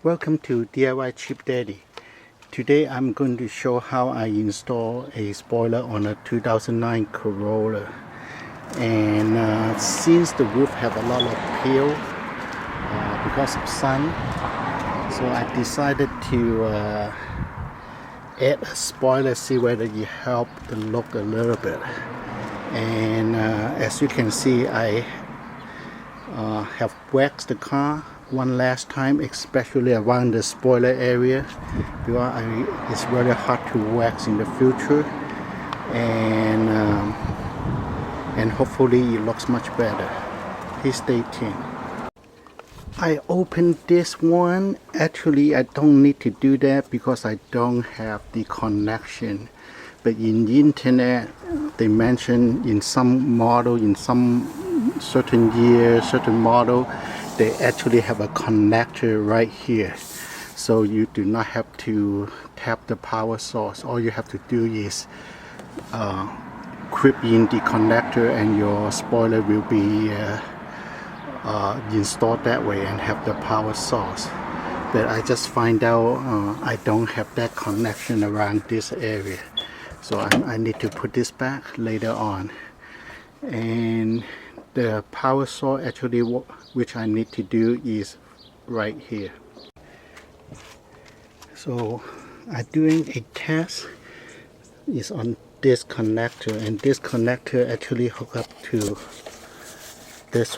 Welcome to DIY Cheap Daddy. Today I'm going to show how I install a spoiler on a 2009 Corolla. And since the roof have a lot of peel because of sun, so I decided to add a spoiler, see whether it help the look a little bit. And as you can see, I have waxed the car one last time, especially around the spoiler area, because it's very hard to wax in the future, and hopefully it looks much better. Please stay tuned. I opened this one. Actually, I don't need to do that because I don't have the connection, but in the internet they mention in some model, in some certain year, certain model, they actually have a connector right here, so you do not have to tap the power source. All you have to do is clip in the connector and your spoiler will be installed that way and have the power source. But I just find out I don't have that connection around this area, so I need to put this back later on. And the power source actually which I need to do is right here. So I'm doing a test is on this connector, and this connector actually hook up to this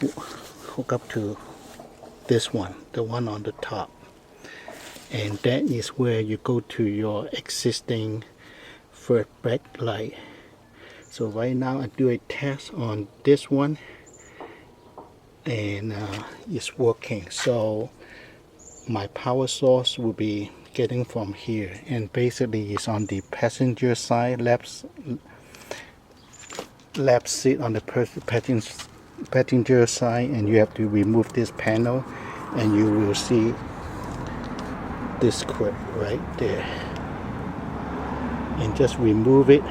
one, the one on the top, and that is where you go to your existing front brake light. So right now I do a test on this one, and it's working. So my power source will be getting from here, and basically it's on the passenger side, left seat on the passenger side, and you have to remove this panel and you will see this clip right there, and just remove it,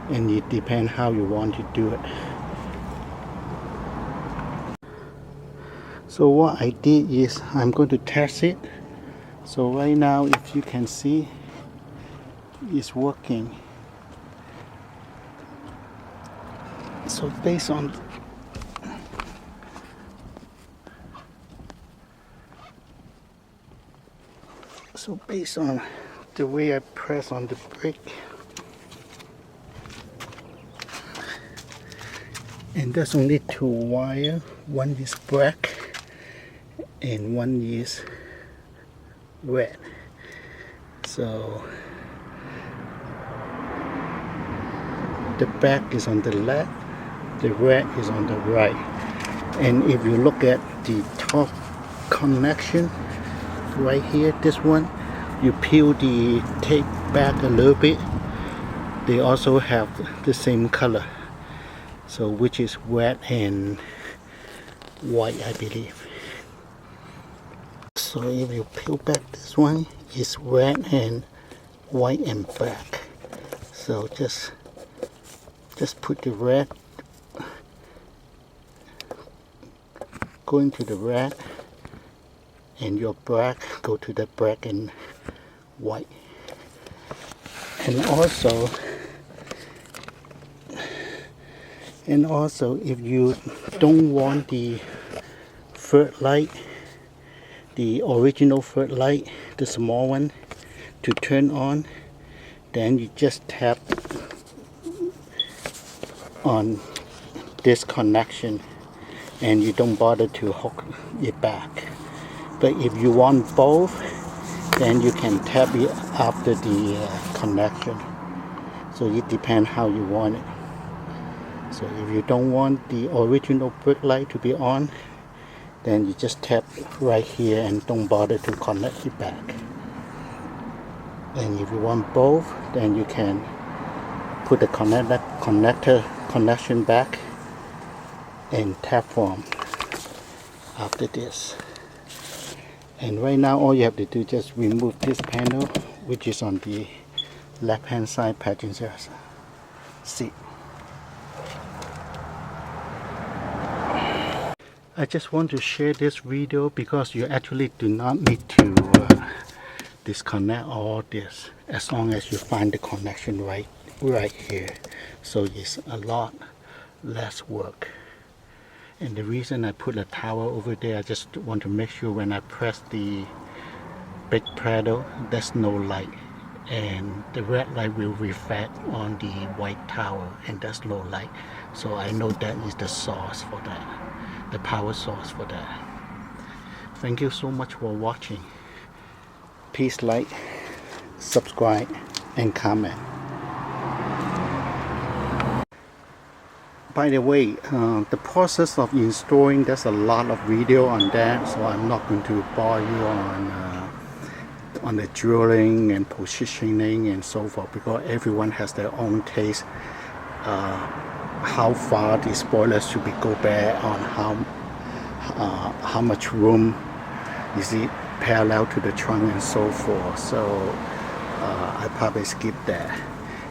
and it depends how you want to do it. So what I did is I'm going to test it. So right now, if you can see, it's working. So based on the way I press on the brake, and there's only two wires. One is black and one is red. So the black is on the left, the red is on the right. And if you look at the top connection right here, this one, you peel the tape back a little bit, they also have the same color, so which is red and white, I believe. So if you peel back this one, it's red and white and black. So just put the red, go into the red, and your black go to the black and white. And also if you don't want the third light, the original third light, the small one, to turn on, then you just tap on this connection and you don't bother to hook it back. But if you want both, then you can tap it after the connection. So it depends how you want it. So if you don't want the original brake light to be on, then you just tap right here and don't bother to connect it back. And if you want both, then you can put the connection back and tap from after this. And right now all you have to do is just remove this panel, which is on the left hand side passenger seat. I just want to share this video because you actually do not need to disconnect all this as long as you find the connection right here. So it's a lot less work. And the reason I put a tower over there, I just want to make sure when I press the big pedal, there's no light. And the red light will reflect on the white tower and there's no light. So I know that is the source for that, the power source for that. Thank you so much for watching. Please like, subscribe and comment. By the way, the process of installing, there's a lot of video on that, so I'm not going to bore you on the drilling and positioning and so forth, because everyone has their own taste. How far the spoiler should be go back, on how much room is it parallel to the trunk and so forth. So I probably skip that.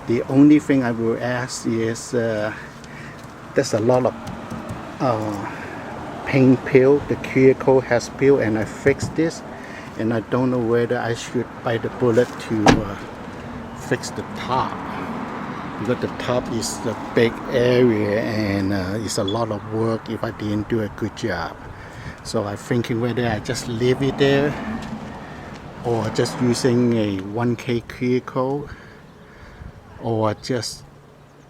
The only thing I will ask is there's a lot of paint peel. The clear coat has peeled and I fixed this. And I don't know whether I should bite the bullet to fix the top, because the top is a big area and it's a lot of work if I didn't do a good job. So I'm thinking whether I just leave it there or just using a 1K clear coat, or just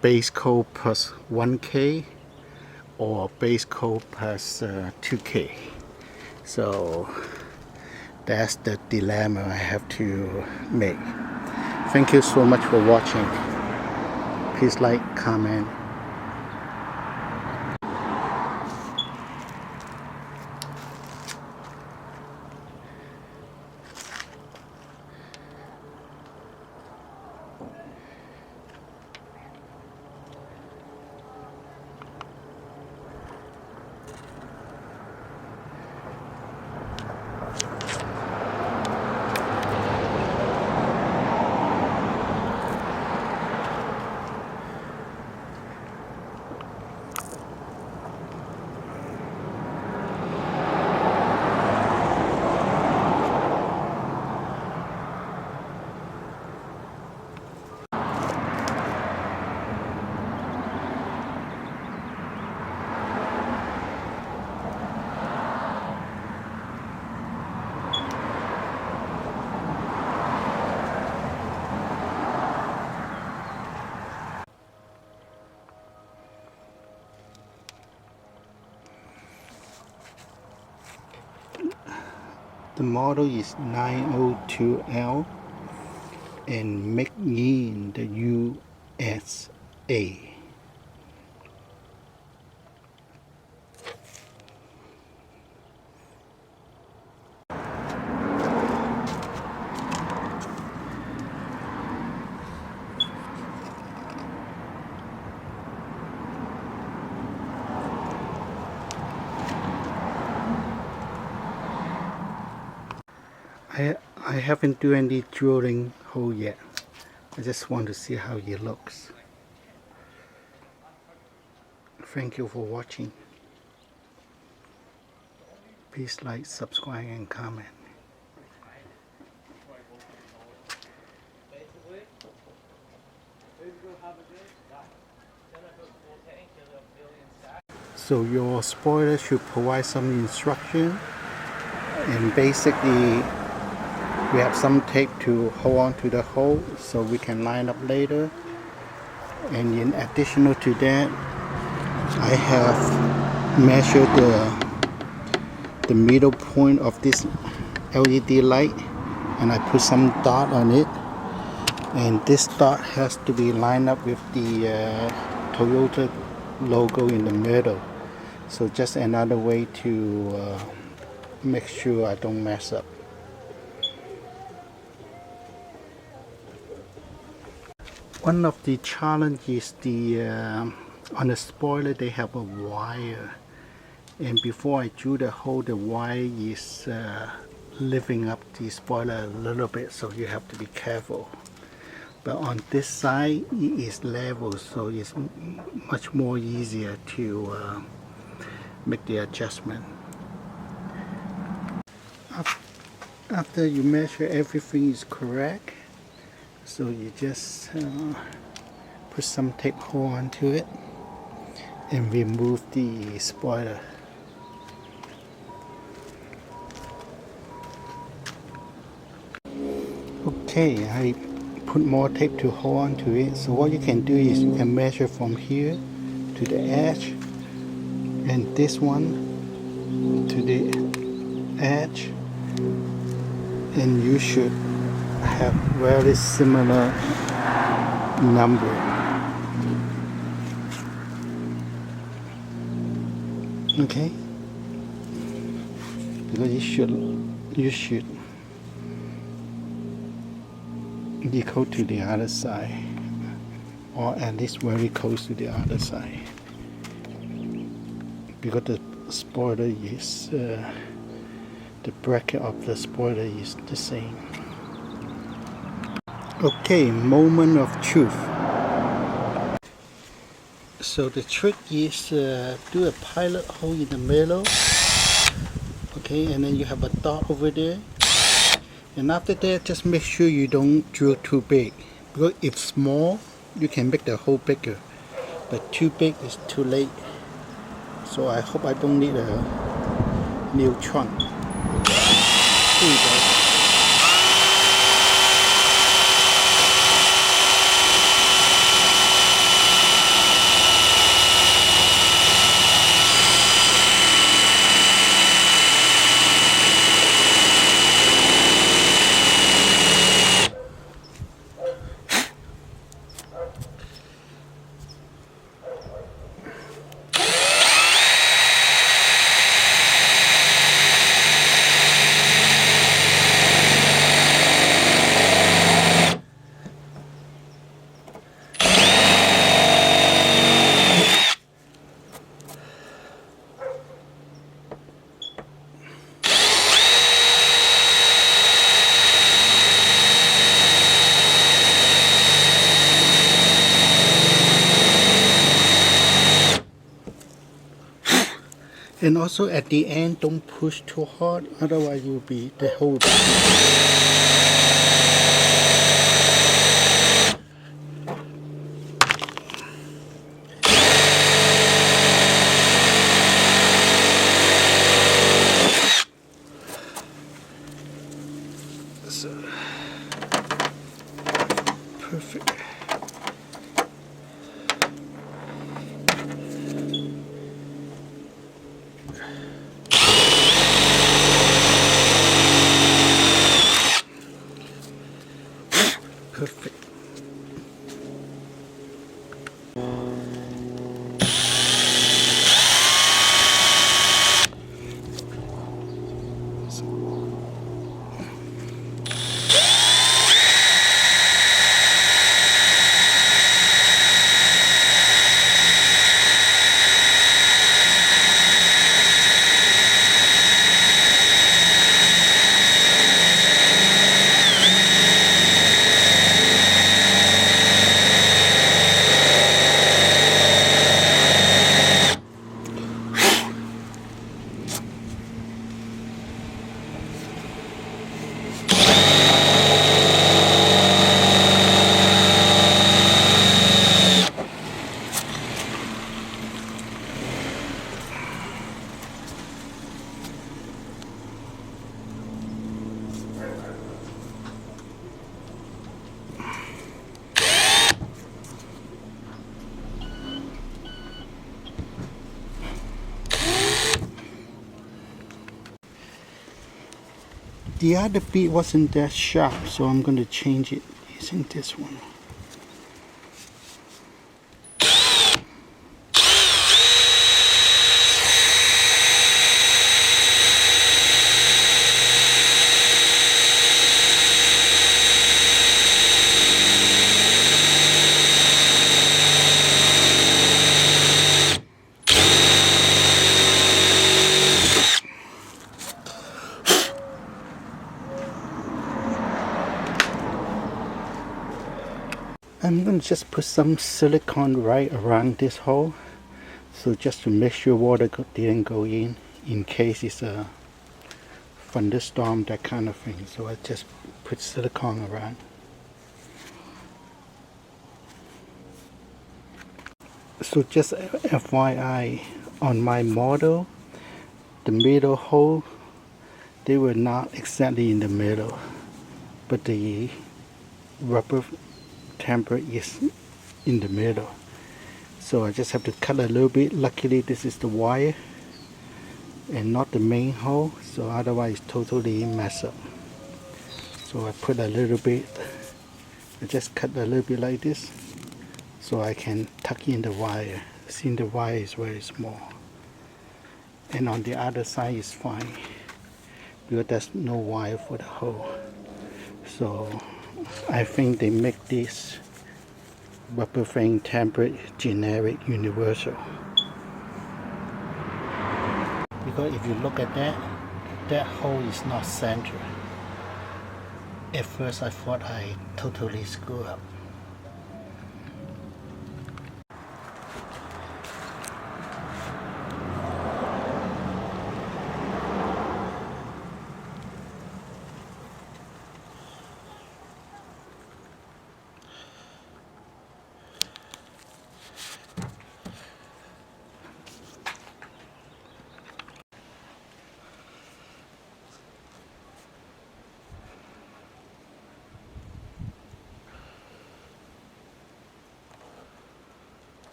base coat plus 1K, or base coat plus 2K. So that's the dilemma I have to make. Thank you so much for watching. Please like, comment. The model is 902L and made in the USA. I haven't do any drilling hole yet. I just want to see how it looks. Thank you for watching. Please like, subscribe and comment. So your spoiler should provide some instruction, and basically we have some tape to hold on to the hole so we can line up later. And in addition to that, I have measured the middle point of this LED light, and I put some dot on it, and this dot has to be lined up with the Toyota logo in the middle. So just another way to make sure I don't mess up. One of the challenges on the spoiler, they have a wire, and before I drew the hole, the wire is lifting up the spoiler a little bit, so you have to be careful. But on this side it is level, so it's much more easier to make the adjustment. After you measure everything is correct, so you just put some tape hold onto it and remove the spoiler. Okay, I put more tape to hold on to it. So what you can do is you can measure from here to the edge, and this one to the edge, and you should have very similar number. Okay, because you should equal to the other side, or at least very close to the other side, because the spoiler is the bracket of the spoiler is the same. Okay, moment of truth. So the trick is do a pilot hole in the middle, okay, and then you have a dot over there. And after that, just make sure you don't drill too big, because if small, you can make the hole bigger, but too big is too late. So I hope I don't need a new trunk. Here you go. And also at the end, don't push too hard, otherwise you'll be the hole. So perfect. Perfect. The other bit wasn't that sharp, so I'm going to change it using this one. I'm going to just put some silicone right around this hole So just to make sure water didn't go in case it's a thunderstorm, that kind of thing. So I just put silicone around. So just FYI, on my model, the middle hole, they were not exactly in the middle, but the rubber tamper is in the middle. So I just have to cut a little bit. Luckily this is the wire and not the main hole, so otherwise it's totally messed up. So I put a little bit, I just cut a little bit like this so I can tuck in the wire. Since the wire is very small, and on the other side is fine because there's no wire for the hole. So I think they make this rubber frame tempered generic universal, because if you look at that hole is not centered. At first I thought I totally screwed up.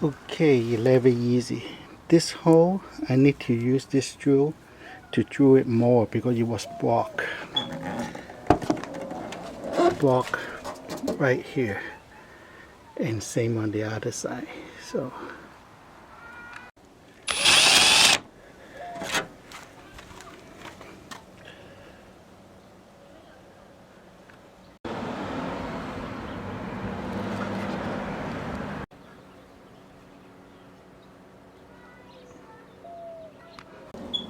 Okay, very easy. This hole, I need to use this drill to drill it more because it was blocked right here, and same on the other side.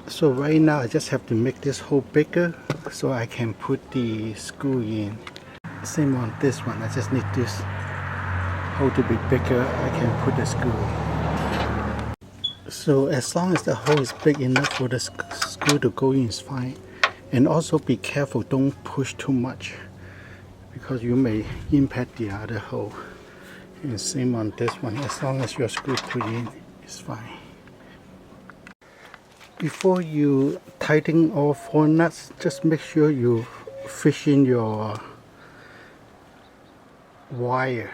So right now I just have to make this hole bigger so I can put the screw in. Same on this one, I just need this hole to be bigger, I can put the screw in. So as long as the hole is big enough for the screw to go in is fine. And also be careful, don't push too much because you may impact the other hole. And same on this one, as long as your screw put in, it's fine. Before you tighten all 4 nuts, just make sure you fish in your wire.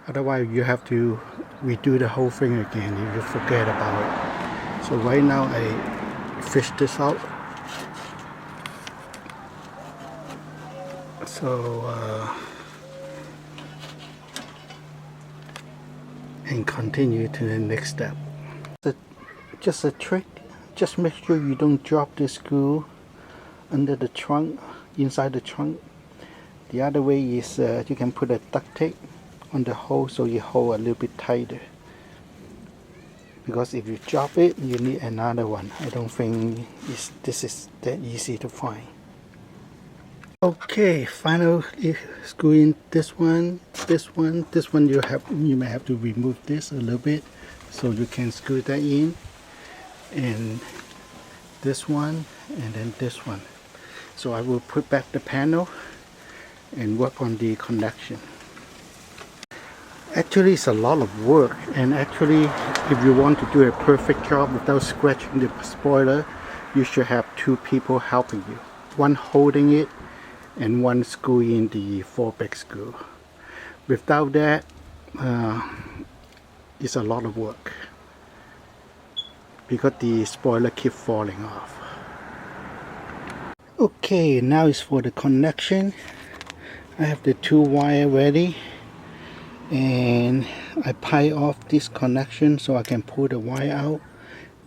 Otherwise you have to redo the whole thing again if you forget about it. So right now I fish this out. So and continue to the next step. Just a trick, just make sure you don't drop the screw under the trunk, inside the trunk. The other way is you can put a duct tape on the hole so you hold a little bit tighter. Because if you drop it, you need another one. I don't think this is that easy to find. Okay, finally screw in this one. You may have to remove this a little bit so you can screw that in. And this one, and then this one. So I will put back the panel and work on the connection. Actually it's a lot of work, and actually if you want to do a perfect job without scratching the spoiler, you should have 2 people helping you. One holding it and one screwing the 4-back screw. Without that, it's a lot of work because the spoiler keeps falling off. Okay, now it's for the connection. I have the 2 wire ready, and I pry off this connection so I can pull the wire out.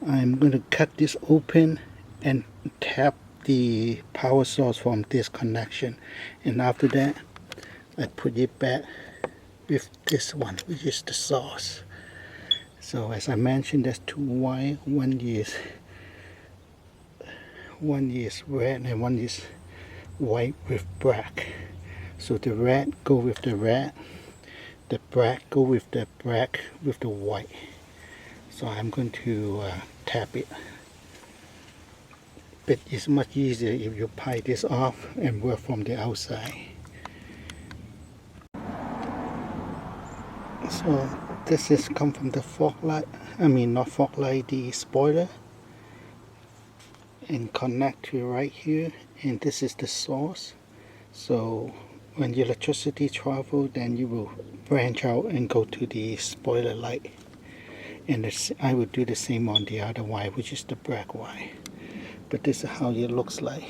I'm going to cut this open and tap the power source from this connection, and after that I put it back with this one, which is the source. So as I mentioned, there's 2 wires. One One is red and one is white with black. So the red go with the red, the black go with the black with the white. So I'm going to tap it. But it's much easier if you pry this off and work from the outside. So this is come from the fog light, not fog light, the spoiler, and connect to right here, and this is the source. So when the electricity travels, then you will branch out and go to the spoiler light. And I will do the same on the other wire, which is the black wire. But this is how it looks like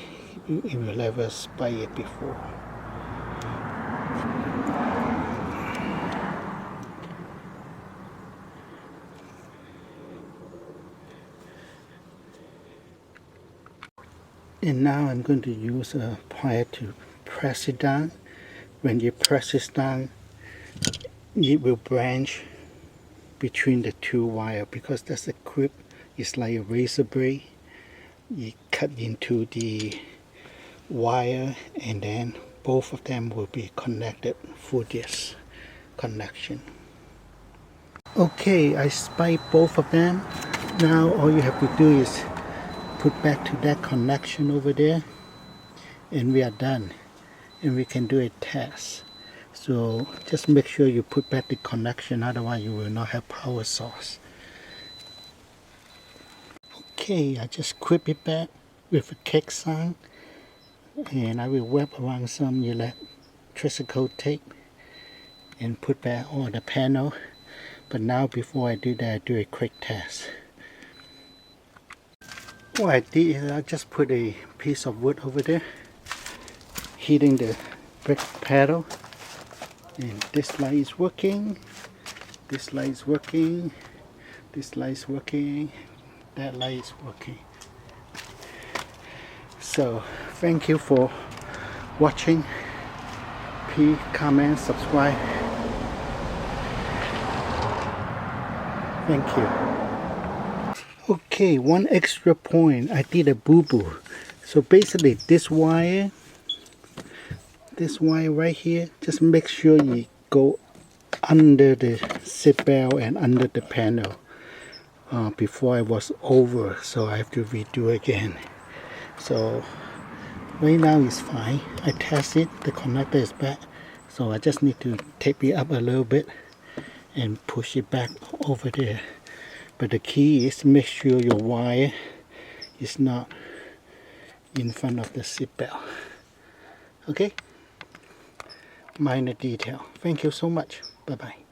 if you never spy it before. And now I'm going to use a plier to press it down. When you press it down, it will branch between the two wires because that's a grip. It's like a razor blade. You cut into the wire and then both of them will be connected through this connection. Okay, I spiked both of them. Now all you have to do is put back to that connection over there and we are done, and we can do a test. So just make sure you put back the connection, otherwise you will not have power source. Okay, I just clip it back with a kick sign, and I will wrap around some electrical tape and put back on the panel. But now before I do that, I do a quick test. What I did is I just put a piece of wood over there, hitting the brake pedal, and this light is working, this light is working, this light is working, that light is working. So thank you for watching. Please comment, subscribe. Thank you. Okay, one extra point. I did a boo-boo. So basically this wire right here, just make sure you go under the seat belt and under the panel. Before I was over, so I have to redo again. So right now it's fine. I test it, the connector is back, so I just need to tape it up a little bit and push it back over there. But the key is to make sure your wire is not in front of the seat belt. Okay? Minor detail. Thank you so much. Bye bye.